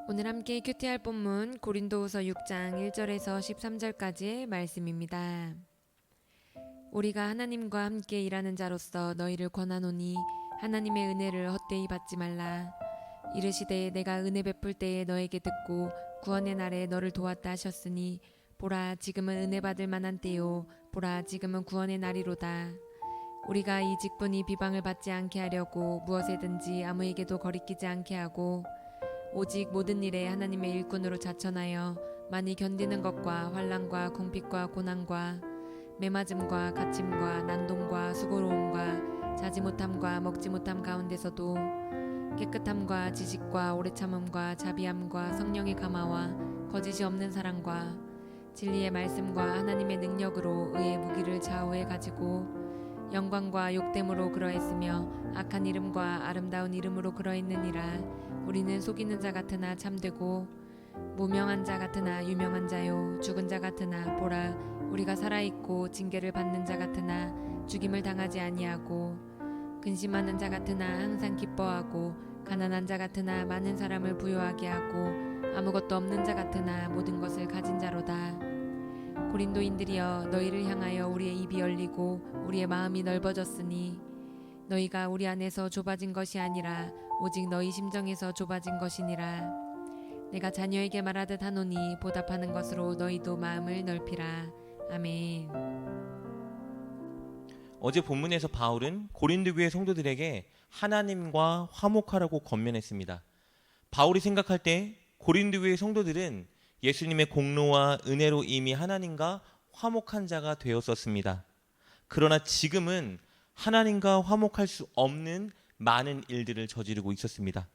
오늘 함께 큐티할 본문 고린도후서 6장 1절에서 13절까지의 말씀입니다. 우리가 하나님과 함께 일하는 자로서 너희를 권하노니 하나님의 은혜를 헛되이 받지 말라. 이르시되 내가 은혜 베풀 때에 너에게 듣고 구원의 날에 너를 도왔다 하셨으니 보라 지금은 은혜 받을 만한 때요 보라 지금은 구원의 날이로다. 우리가 이 직분이 비방을 받지 않게 하려고 무엇에든지 아무에게도 거리끼지 않게 하고 오직 모든 일에 하나님의 일꾼으로 자천하여 많이 견디는 것과 환난과 궁핍과 고난과 매맞음과 갇힘과 난동과 수고로움과 자지 못함과 먹지 못함 가운데서도 깨끗함과 지식과 오래 참음과 자비함과 성령의 감화와 거짓이 없는 사랑과 진리의 말씀과 하나님의 능력으로 의의 무기를 좌우에 가지고 영광과 욕됨으로 그러했으며 악한 이름과 아름다운 이름으로 그러했느니라. 우리는 속이는 자 같으나 참되고 무명한 자 같으나 유명한 자요 죽은 자 같으나 보라 우리가 살아있고 징계를 받는 자 같으나 죽임을 당하지 아니하고 근심하는 자 같으나 항상 기뻐하고 가난한 자 같으나 많은 사람을 부유하게 하고 아무것도 없는 자 같으나 모든 것을 가진 자로다. 고린도인들이여 너희를 향하여 우리의 입이 열리고 우리의 마음이 넓어졌으니 너희가 우리 안에서 좁아진 것이 아니라 오직 너희 심정에서 좁아진 것이니라. 내가 자녀에게 말하듯 하노니 보답하는 것으로 너희도 마음을 넓히라. 아멘. 어제 본문에서 바울은 고린도 교회 성도들에게 하나님과 화목하라고 권면했습니다. 바울이 생각할 때 고린도 교회 성도들은 예수님의 공로와 은혜로 이미 하나님과 화목한 자가 되었었습니다. 그러나 지금은 하나님과 화목할 수 없는 많은 일들을 저지르고 있었습니다.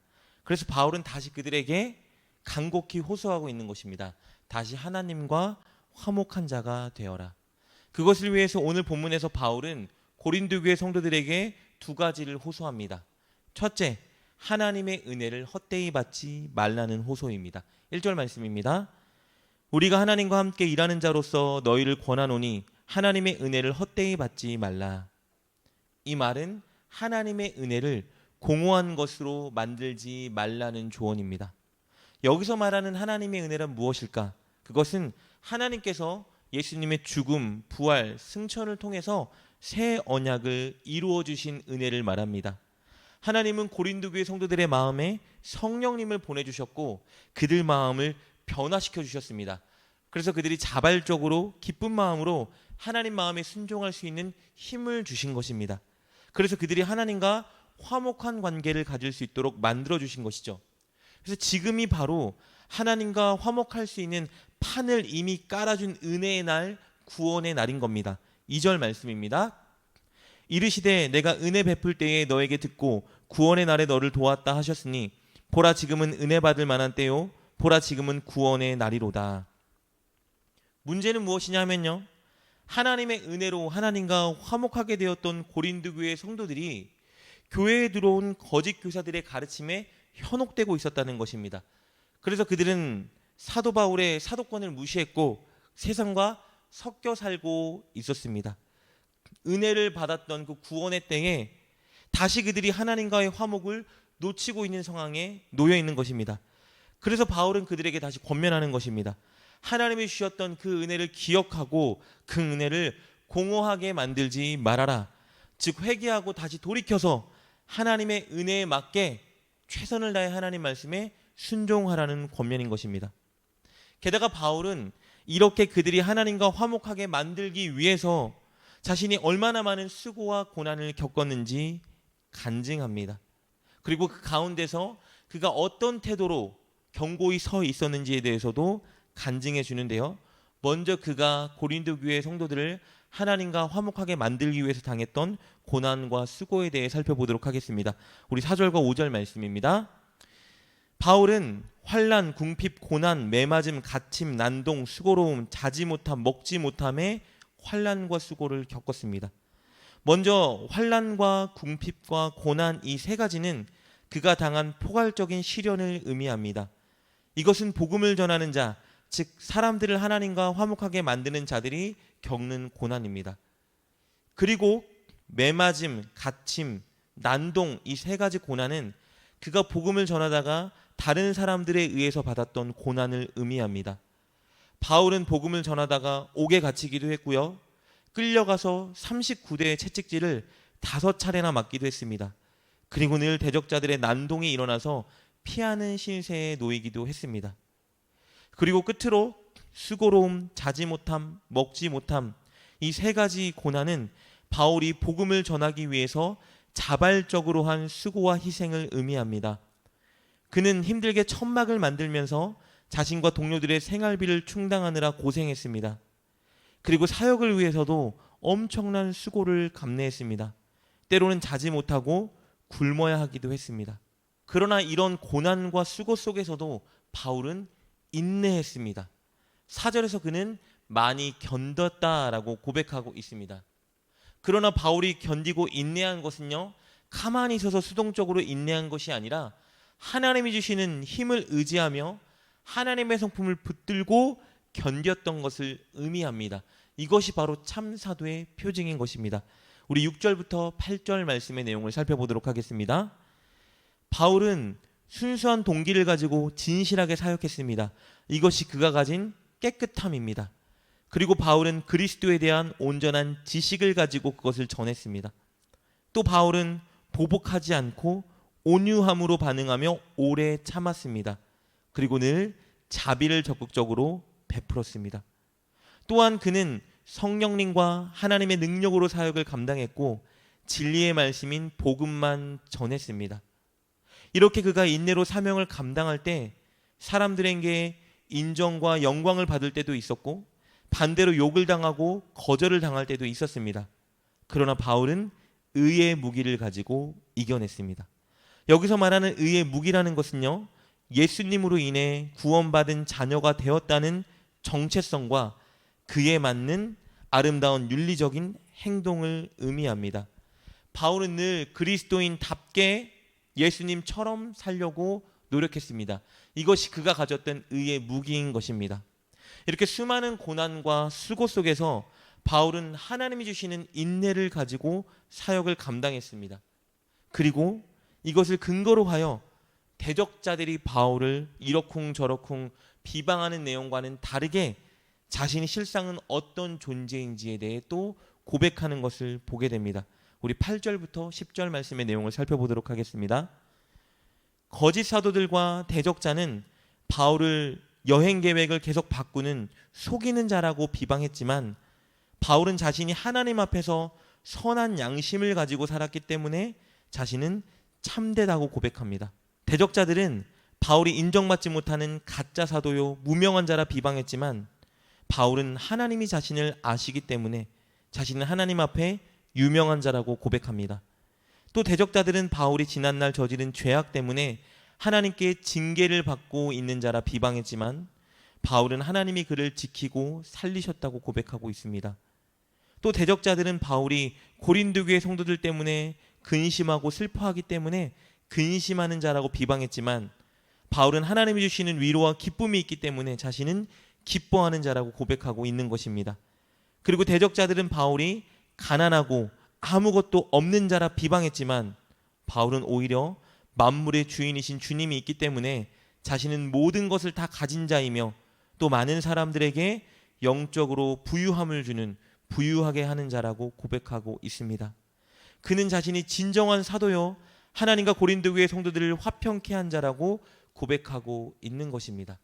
그래서 바울은 다시 그들에게 간곡히 호소하고 있는 것입니다. 다시 하나님과 화목한 자가 되어라. 그것을 위해서 오늘 본문에서 바울은 고린도 교회 성도들에게 두 가지를 호소합니다. 첫째, 하나님의 은혜를 헛되이 받지 말라는 호소입니다. 1절 말씀입니다. 우리가 하나님과 함께 일하는 자로서 너희를 권하노니 하나님의 은혜를 헛되이 받지 말라. 이 말은 하나님의 은혜를 공허한 것으로 만들지 말라는 조언입니다. 여기서 말하는 하나님의 은혜란 무엇일까? 그것은 하나님께서 예수님의 죽음, 부활, 승천을 통해서 새 언약을 이루어 주신 은혜를 말합니다. 하나님은 고린도 교회 성도들의 마음에 성령님을 보내주셨고 그들 마음을 변화시켜 주셨습니다. 그래서 그들이 자발적으로 기쁜 마음으로 하나님 마음에 순종할 수 있는 힘을 주신 것입니다. 그래서 그들이 하나님과 화목한 관계를 가질 수 있도록 만들어 주신 것이죠. 그래서 지금이 바로 하나님과 화목할 수 있는 판을 이미 깔아준 은혜의 날, 구원의 날인 겁니다. 2절 말씀입니다. 이르시되 내가 은혜 베풀 때에 너에게 듣고 구원의 날에 너를 도왔다 하셨으니 보라 지금은 은혜 받을 만한 때요 보라 지금은 구원의 날이로다. 문제는 무엇이냐 하면요, 하나님의 은혜로 하나님과 화목하게 되었던 고린도 교회 성도들이 교회에 들어온 거짓 교사들의 가르침에 현혹되고 있었다는 것입니다. 그래서 그들은 사도 바울의 사도권을 무시했고 세상과 섞여 살고 있었습니다. 은혜를 받았던 그 구원의 때에 다시 그들이 하나님과의 화목을 놓치고 있는 상황에 놓여 있는 것입니다. 그래서 바울은 그들에게 다시 권면하는 것입니다. 하나님이 주셨던 그 은혜를 기억하고 그 은혜를 공허하게 만들지 말아라. 즉 회개하고 다시 돌이켜서 하나님의 은혜에 맞게 최선을 다해 하나님 말씀에 순종하라는 권면인 것입니다. 게다가 바울은 이렇게 그들이 하나님과 화목하게 만들기 위해서 자신이 얼마나 많은 수고와 고난을 겪었는지 간증합니다. 그리고 그 가운데서 그가 어떤 태도로 견고히 서 있었는지에 대해서도 간증해 주는데요. 먼저 그가 고린도 교회 성도들을 하나님과 화목하게 만들기 위해서 당했던 고난과 수고에 대해 살펴보도록 하겠습니다. 우리 4절과 5절 말씀입니다. 바울은 환난, 궁핍, 고난, 매맞음, 갇힘, 난동, 수고로움, 자지 못함, 먹지 못함에 환난과 수고를 겪었습니다. 먼저 환난과 궁핍과 고난 이 세 가지는 그가 당한 포괄적인 시련을 의미합니다. 이것은 복음을 전하는 자, 즉 사람들을 하나님과 화목하게 만드는 자들이 겪는 고난입니다. 그리고 매맞음, 갇힘, 난동 이 세 가지 고난은 그가 복음을 전하다가 다른 사람들에 의해서 받았던 고난을 의미합니다. 바울은 복음을 전하다가 옥에 갇히기도 했고요. 끌려가서 39대의 채찍질을 5차례나 맞기도 했습니다. 그리고 늘 대적자들의 난동이 일어나서 피하는 신세에 놓이기도 했습니다. 그리고 끝으로 수고로움, 자지 못함, 먹지 못함, 이 3가지 고난은 바울이 복음을 전하기 위해서 자발적으로 한 수고와 희생을 의미합니다. 그는 힘들게 천막을 만들면서 자신과 동료들의 생활비를 충당하느라 고생했습니다. 그리고 사역을 위해서도 엄청난 수고를 감내했습니다. 때로는 자지 못하고 굶어야 하기도 했습니다. 그러나 이런 고난과 수고 속에서도 바울은 인내했습니다. 4절에서 그는 많이 견뎠다라고 고백하고 있습니다. 그러나 바울이 견디고 인내한 것은요, 가만히 있어서 수동적으로 인내한 것이 아니라 하나님이 주시는 힘을 의지하며 하나님의 성품을 붙들고 견뎠던 것을 의미합니다. 이것이 바로 참 사도의 표징인 것입니다. 우리 6절부터 8절 말씀의 내용을 살펴보도록 하겠습니다. 바울은 순수한 동기를 가지고 진실하게 사역했습니다. 이것이 그가 가진 깨끗함입니다. 그리고 바울은 그리스도에 대한 온전한 지식을 가지고 그것을 전했습니다. 또 바울은 보복하지 않고 온유함으로 반응하며 오래 참았습니다. 그리고 늘 자비를 적극적으로 베풀었습니다. 또한 그는 성령님과 하나님의 능력으로 사역을 감당했고 진리의 말씀인 복음만 전했습니다. 이렇게 그가 인내로 사명을 감당할 때 사람들에게 인정과 영광을 받을 때도 있었고 반대로 욕을 당하고 거절을 당할 때도 있었습니다. 그러나 바울은 의의 무기를 가지고 이겨냈습니다. 여기서 말하는 의의 무기라는 것은요, 예수님으로 인해 구원받은 자녀가 되었다는 정체성과 그에 맞는 아름다운 윤리적인 행동을 의미합니다. 바울은 늘 그리스도인답게 예수님처럼 살려고 노력했습니다. 이것이 그가 가졌던 의의 무기인 것입니다. 이렇게 수많은 고난과 수고 속에서 바울은 하나님이 주시는 인내를 가지고 사역을 감당했습니다. 그리고 이것을 근거로 하여 대적자들이 바울을 이러쿵저러쿵 비방하는 내용과는 다르게 자신의 실상은 어떤 존재인지에 대해 또 고백하는 것을 보게 됩니다. 우리 8절부터 10절 말씀의 내용을 살펴보도록 하겠습니다. 거짓 사도들과 대적자는 바울을 여행 계획을 계속 바꾸는 속이는 자라고 비방했지만 바울은 자신이 하나님 앞에서 선한 양심을 가지고 살았기 때문에 자신은 참되다고 고백합니다. 대적자들은 바울이 인정받지 못하는 가짜 사도요 무명한 자라 비방했지만 바울은 하나님이 자신을 아시기 때문에 자신은 하나님 앞에 유명한 자라고 고백합니다. 또 대적자들은 바울이 지난날 저지른 죄악 때문에 하나님께 징계를 받고 있는 자라 비방했지만 바울은 하나님이 그를 지키고 살리셨다고 고백하고 있습니다. 또 대적자들은 바울이 고린도 교회 성도들 때문에 근심하고 슬퍼하기 때문에 근심하는 자라고 비방했지만 바울은 하나님이 주시는 위로와 기쁨이 있기 때문에 자신은 기뻐하는 자라고 고백하고 있는 것입니다. 그리고 대적자들은 바울이 가난하고 아무것도 없는 자라 비방했지만 바울은 오히려 만물의 주인이신 주님이 있기 때문에 자신은 모든 것을 다 가진 자이며 또 많은 사람들에게 영적으로 부유함을 주는 부유하게 하는 자라고 고백하고 있습니다. 그는 자신이 진정한 사도요 하나님과 고린도 교회 성도들을 화평케 한 자라고 고백하고 있는 것입니다.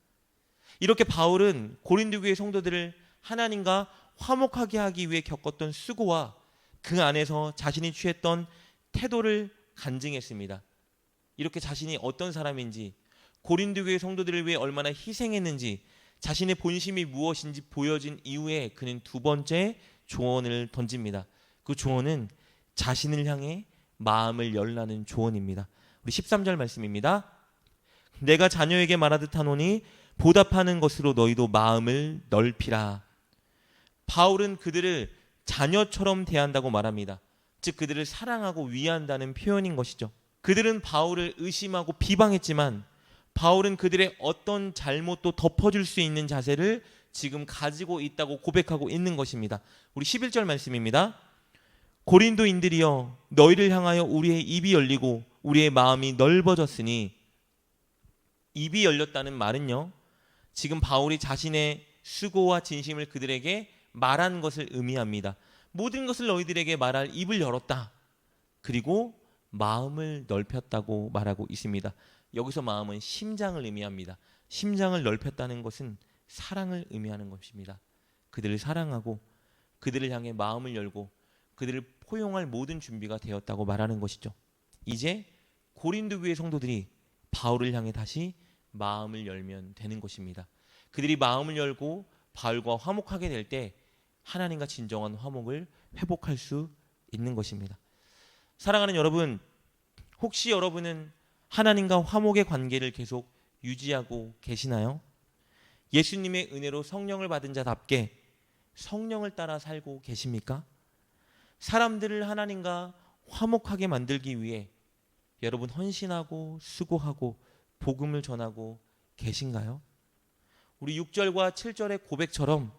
이렇게 바울은 고린도 교회 성도들을 하나님과 화목하게 하기 위해 겪었던 수고와 그 안에서 자신이 취했던 태도를 간증했습니다. 이렇게 자신이 어떤 사람인지, 고린도 교회 성도들을 위해 얼마나 희생했는지, 자신의 본심이 무엇인지 보여진 이후에 그는 두 번째 조언을 던집니다. 그 조언은 자신을 향해 마음을 열라는 조언입니다. 우리 13절 말씀입니다. 내가 자녀에게 말하듯 하노니 보답하는 것으로 너희도 마음을 넓히라. 바울은 그들을 자녀처럼 대한다고 말합니다. 즉 그들을 사랑하고 위한다는 표현인 것이죠. 그들은 바울을 의심하고 비방했지만 바울은 그들의 어떤 잘못도 덮어줄 수 있는 자세를 지금 가지고 있다고 고백하고 있는 것입니다. 우리 11절 말씀입니다. 고린도인들이여 너희를 향하여 우리의 입이 열리고 우리의 마음이 넓어졌으니 입이 열렸다는 말은요, 지금 바울이 자신의 수고와 진심을 그들에게 말한 것을 의미합니다. 모든 것을 너희들에게 말할 입을 열었다. 그리고 마음을 넓혔다고 말하고 있습니다. 여기서 마음은 심장을 의미합니다. 심장을 넓혔다는 것은 사랑을 의미하는 것입니다. 그들을 사랑하고 그들을 향해 마음을 열고 그들을 포용할 모든 준비가 되었다고 말하는 것이죠. 이제 고린도 교회 성도들이 바울을 향해 다시 마음을 열면 되는 것입니다. 그들이 마음을 열고 바울과 화목하게 될 때 하나님과 진정한 화목을 회복할 수 있는 것입니다. 사랑하는 여러분, 혹시 여러분은 하나님과 화목의 관계를 계속 유지하고 계시나요? 예수님의 은혜로 성령을 받은 자답게 성령을 따라 살고 계십니까? 사람들을 하나님과 화목하게 만들기 위해 여러분 헌신하고 수고하고 복음을 전하고 계신가요? 우리 6절과 7절의 고백처럼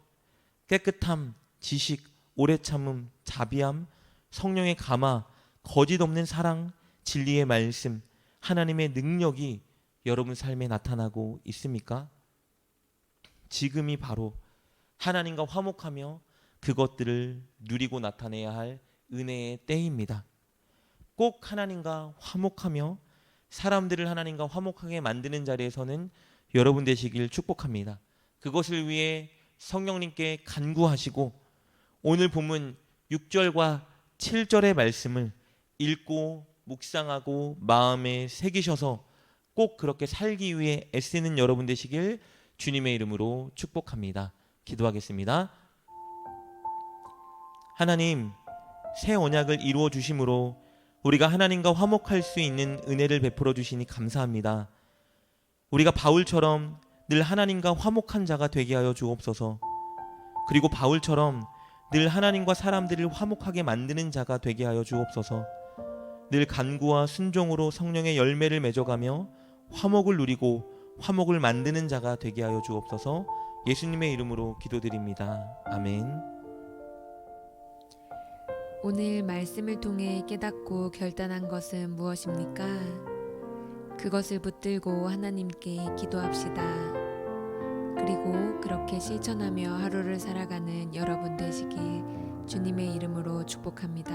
깨끗함, 지식, 오래 참음, 자비함, 성령의 감화, 거짓 없는 사랑, 진리의 말씀, 하나님의 능력이 여러분 삶에 나타나고 있습니까? 지금이 바로 하나님과 화목하며 그것들을 누리고 나타내야 할 은혜의 때입니다. 꼭 하나님과 화목하며 사람들을 하나님과 화목하게 만드는 자리에서는 여러분 되시길 축복합니다. 그것을 위해 성령님께 간구하시고 오늘 본문 6절과 7절의 말씀을 읽고 묵상하고 마음에 새기셔서 꼭 그렇게 살기 위해 애쓰는 여러분 되시길 주님의 이름으로 축복합니다. 기도하겠습니다. 하나님, 새 언약을 이루어 주심으로 우리가 하나님과 화목할 수 있는 은혜를 베풀어 주시니 감사합니다. 우리가 바울처럼 늘 하나님과 화목한 자가 되게 하여 주옵소서. 그리고 바울처럼 늘 하나님과 사람들을 화목하게 만드는 자가 되게 하여 주옵소서. 늘 간구와 순종으로 성령의 열매를 맺어가며 화목을 누리고 화목을 만드는 자가 되게 하여 주옵소서. 예수님의 이름으로 기도드립니다. 아멘. 오늘 말씀을 통해 깨닫고 결단한 것은 무엇입니까? 그것을 붙들고 하나님께 기도합시다. 그리고 그렇게 실천하며 하루를 살아가는 여러분 되시길 주님의 이름으로 축복합니다.